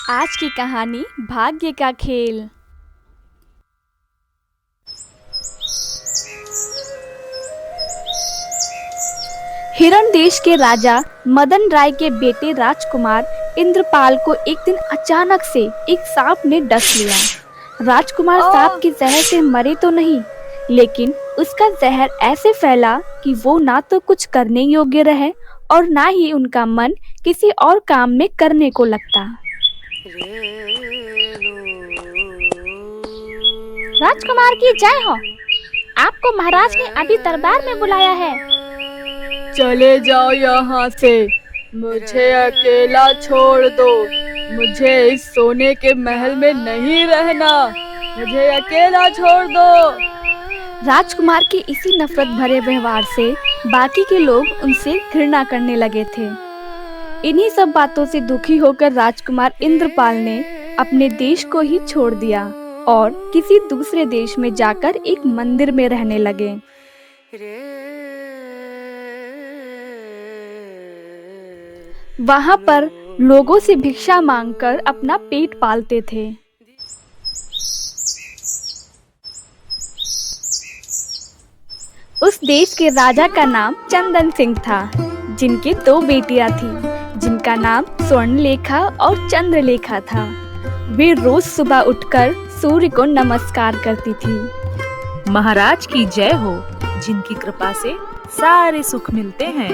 आज की कहानी भाग्य का खेल। हिरण देश के राजा मदन राय के बेटे राजकुमार इंद्रपाल को एक दिन अचानक से एक सांप ने डस लिया। राजकुमार सांप के जहर से मरे तो नहीं, लेकिन उसका जहर ऐसे फैला कि वो ना तो कुछ करने योग्य रहे और ना ही उनका मन किसी और काम में करने को लगता। राजकुमार की जय हो। आपको महाराज ने अभी दरबार में बुलाया है। चले जाओ यहाँ से, मुझे अकेला छोड़ दो। मुझे इस सोने के महल में नहीं रहना, मुझे अकेला छोड़ दो। राजकुमार के इसी नफरत भरे व्यवहार से बाकी के लोग उनसे घृणा करने लगे थे। इन्हीं सब बातों से दुखी होकर राजकुमार इंद्रपाल ने अपने देश को ही छोड़ दिया और किसी दूसरे देश में जाकर एक मंदिर में रहने लगे। वहां पर लोगों से भिक्षा मांगकर अपना पेट पालते थे। उस देश के राजा का नाम चंदन सिंह था, जिनकी 2 बेटियां थीं, जिनका नाम स्वर्णलेखा और चंद्रलेखा था। वे रोज सुबह उठकर सूर्य को नमस्कार करती थी। महाराज की जय हो, जिनकी कृपा से सारे सुख मिलते हैं।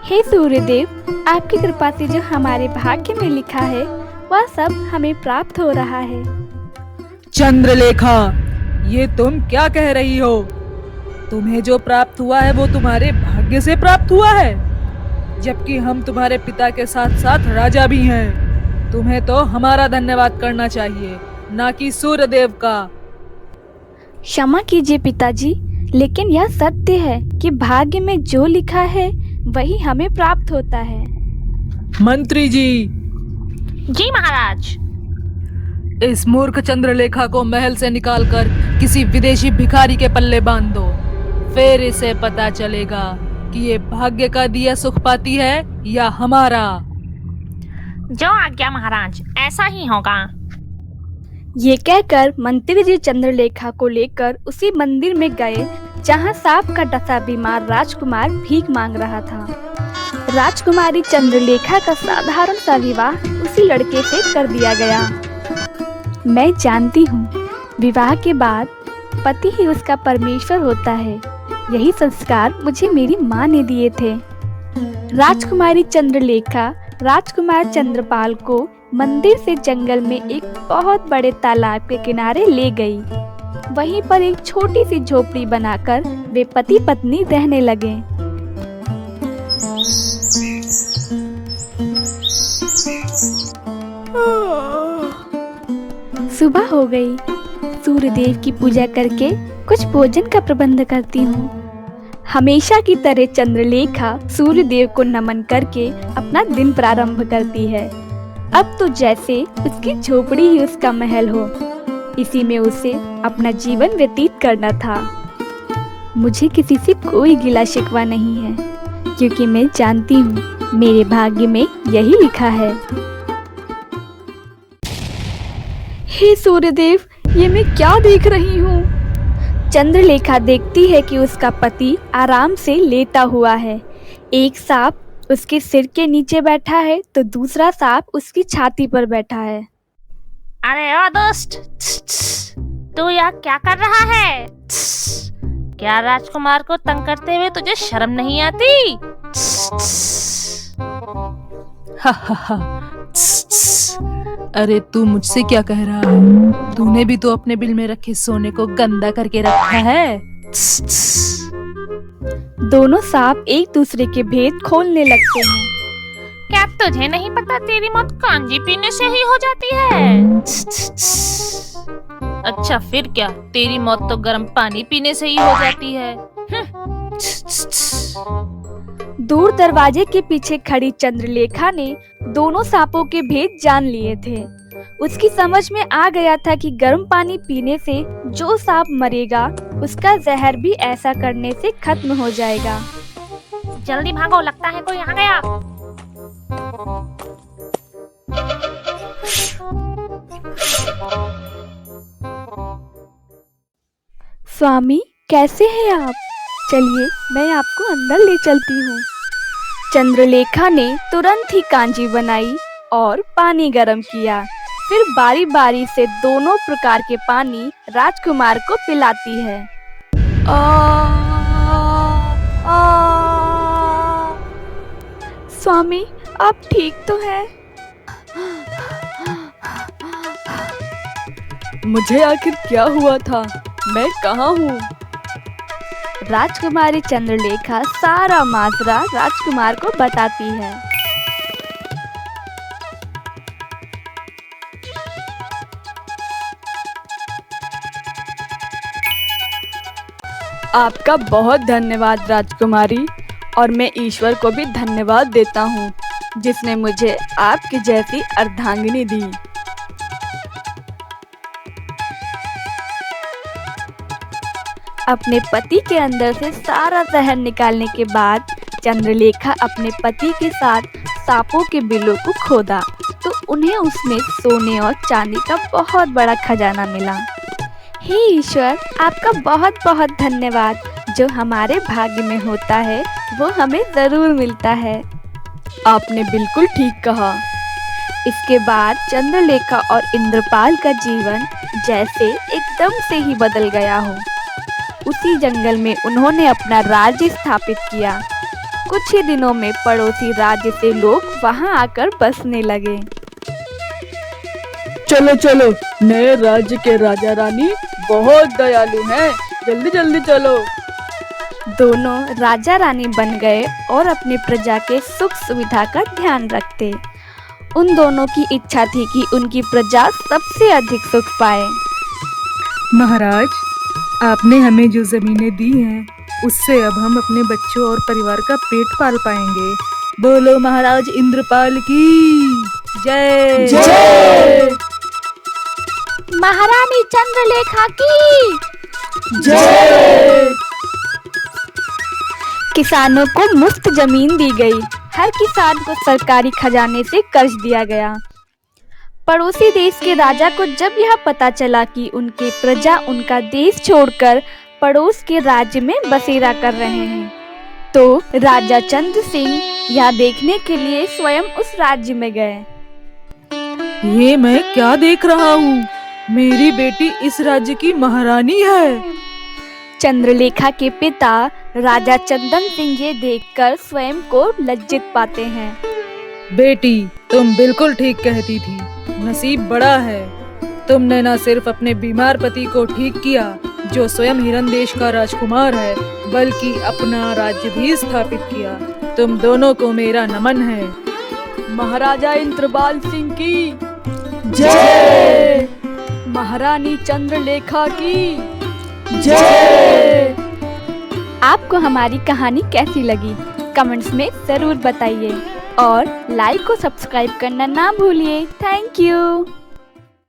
हे सूर्यदेव, आपकी कृपा से जो हमारे भाग्य में लिखा है वह सब हमें प्राप्त हो रहा है। चंद्रलेखा, ये तुम क्या कह रही हो? तुम्हें जो प्राप्त हुआ है वो तुम्हारे भाग्य से प्राप्त हुआ है, जबकि हम तुम्हारे पिता के साथ साथ राजा भी हैं। तुम्हें तो हमारा धन्यवाद करना चाहिए, ना कि सूर्यदेव का। क्षमा कीजिए पिताजी, लेकिन यह सत्य है कि भाग्य में जो लिखा है वही हमें प्राप्त होता है। मंत्री जी। जी महाराज। इस मूर्ख चंद्रलेखा को महल से निकालकर किसी विदेशी भिखारी के पल्ले बांध दो, फिर इसे पता चलेगा कि ये भाग्य का दिया सुख पाती है या हमारा। जो आज्ञा महाराज, ऐसा ही होगा। ये कहकर मंत्री जी चंद्रलेखा को लेकर उसी मंदिर में गए जहां सांप का डसा बीमार राजकुमार भीख मांग रहा था। राजकुमारी चंद्रलेखा का साधारण सा विवाह उसी लड़के से कर दिया गया। मैं जानती हूँ, विवाह के बाद पति ही उसका परमेश्वर होता है। यही संस्कार मुझे मेरी माँ ने दिए थे। राजकुमारी चंद्रलेखा राजकुमार चंद्रपाल को मंदिर से जंगल में एक बहुत बड़े तालाब के किनारे ले गई। वहीं पर एक छोटी सी झोपड़ी बनाकर वे पति पत्नी रहने लगे। सुबह हो गई। सूर्यदेव की पूजा करके कुछ भोजन का प्रबंध करती हूँ। हमेशा की तरह चंद्रलेखा सूर्यदेव को नमन करके अपना दिन प्रारंभ करती है। अब तो जैसे उसकी झोपड़ी ही उसका महल हो, इसी में उसे अपना जीवन व्यतीत करना था। मुझे किसी से कोई गिला शिकवा नहीं है, क्योंकि मैं जानती हूँ मेरे भाग्य में यही लिखा है। हे सूर्यदेव, ये मैं क्या देख रही हूँ? चंद्रलेखा देखती है कि उसका पति आराम से लेटा हुआ है। एक सांप उसके सिर के नीचे बैठा है तो दूसरा सांप उसकी छाती पर बैठा है। अरे ओ दोस्त, तू यहाँ क्या कर रहा है? क्या राजकुमार को तंग करते हुए तुझे शर्म नहीं आती? अरे तू मुझसे क्या कह रहा है? तूने भी तो अपने बिल में रखे सोने को गंदा करके रखा है। दोनों सांप एक दूसरे के भेद खोलने लगते हैं। क्या तुझे नहीं पता तेरी मौत कांजी पीने से ही हो जाती है? अच्छा फिर क्या, तेरी मौत तो गर्म पानी पीने से ही हो जाती है। दूर दरवाजे के पीछे खड़ी चंद्रलेखा ने दोनों सांपों के भेद जान लिए थे। उसकी समझ में आ गया था कि गर्म पानी पीने से जो सांप मरेगा उसका जहर भी ऐसा करने से खत्म हो जाएगा। जल्दी भागो, लगता है कोई आ गया। स्वामी कैसे हैं आप? चलिए मैं आपको अंदर ले चलती हूँ। चंद्रलेखा ने तुरंत ही कांजी बनाई और पानी गर्म किया। फिर बारी बारी से दोनों प्रकार के पानी राजकुमार को पिलाती है। स्वामी आप ठीक तो हैं? मुझे आखिर क्या हुआ था? मैं कहाँ हूँ? राजकुमारी चंद्रलेखा सारा माजरा राजकुमार को बताती है। आपका बहुत धन्यवाद राजकुमारी, और मैं ईश्वर को भी धन्यवाद देता हूँ जिसने मुझे आपकी जैसी अर्धांगिनी दी। अपने पति के अंदर से सारा जहर निकालने के बाद चंद्रलेखा अपने पति के साथ सांपों के बिलों को खोदा तो उन्हें उसमें सोने और चांदी का बहुत बड़ा खजाना मिला। हे ईश्वर, आपका बहुत बहुत धन्यवाद। जो हमारे भाग्य में होता है वो हमें जरूर मिलता है। आपने बिल्कुल ठीक कहा। इसके बाद चंद्रलेखा और इंद्रपाल का जीवन जैसे एकदम से ही बदल गया हो। उसी जंगल में उन्होंने अपना राज्य स्थापित किया। कुछ ही दिनों में पड़ोसी राज्य से लोग वहां आकर बसने लगे। चलो चलो, नए राज्य के राजा रानी बहुत दयालु हैं, जल्दी जल्दी चलो। दोनों राजा रानी बन गए और अपनी प्रजा के सुख सुविधा का ध्यान रखते। उन दोनों की इच्छा थी कि उनकी प्रजा सबसे अधिक सुख पाए। महाराज, आपने हमें जो जमीनें दी हैं उससे अब हम अपने बच्चों और परिवार का पेट पाल पाएंगे। बोलो महाराज इंद्रपाल की जय। जय। महारानी चंद्रलेखा की जय। किसानों को मुफ्त जमीन दी गई। हर किसान को सरकारी खजाने से कर्ज दिया गया। पड़ोसी देश के राजा को जब यह पता चला कि उनके प्रजा उनका देश छोड़कर पड़ोस के राज्य में बसेरा कर रहे हैं, तो राजा चंद्र सिंह यह देखने के लिए स्वयं उस राज्य में गए। ये मैं क्या देख रहा हूँ? मेरी बेटी इस राज्य की महारानी है। चंद्रलेखा के पिता राजा चंदन सिंह ये देखकर स्वयं को लज्जित पाते हैं। बेटी, तुम बिल्कुल ठीक कहती थी। नसीब बड़ा है। तुमने न सिर्फ अपने बीमार पति को ठीक किया, जो स्वयं हिरण देश का राजकुमार है, बल्कि अपना राज्य भी स्थापित किया। तुम दोनों को मेरा नमन है। महाराजा इंद्रपाल सिंह की जय। महारानी चंद्रलेखा की जय। आपको हमारी कहानी कैसी लगी कमेंट्स में जरूर बताइए और लाइक और सब्सक्राइब करना ना भूलिए। Thank you.